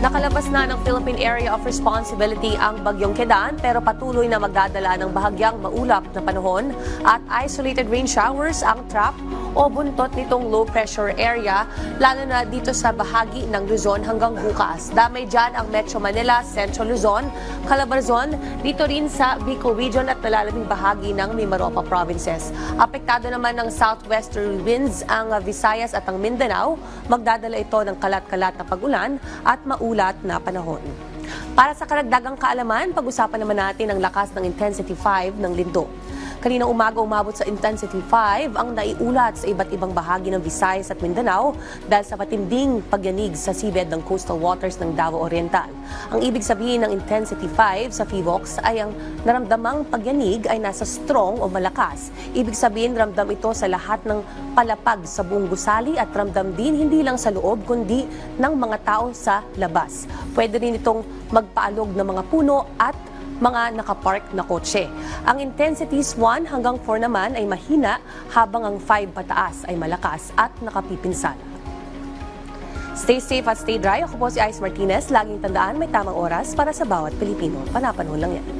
Nakalabas na ng Philippine Area of Responsibility ang Bagyong Kedan pero patuloy na magdadala ng bahagyang maulap na panahon at isolated rain showers ang trap o buntot nitong low pressure area lalo na dito sa bahagi ng Luzon hanggang bukas. Damay dyan ang Metro Manila, Central Luzon, Calabarzon, dito rin sa Bicol Region at nalalabing bahagi ng Mimaropa provinces. Apektado naman ng southwesterly winds ang Visayas at ang Mindanao. Magdadala ito ng kalat-kalat na pag-ulan at maulat na panahon. Para sa karagdagang kaalaman, pag-usapan naman natin ang lakas ng Intensity 5 ng Lindo. Kaninang umaga umabot sa Intensity 5 ang naiulat sa iba't ibang bahagi ng Visayas at Mindanao dahil sa matinding pagyanig sa seabed ng coastal waters ng Davao Oriental. Ang ibig sabihin ng Intensity 5 sa PHIVOLCS ay ang naramdamang pagyanig ay nasa strong o malakas. Ibig sabihin ramdam ito sa lahat ng palapag sa buong gusali at ramdam din hindi lang sa loob kundi ng mga tao sa labas. Pwede rin itong magpaalog ng mga puno at mga nakapark na kotse. Ang intensities 1 hanggang 4 naman ay mahina habang ang 5 pataas ay malakas at nakapipinsala. Stay safe at stay dry. Ako po si Ice Martinez. Laging tandaan may tamang oras para sa bawat Pilipino. Panapanahon lang yan.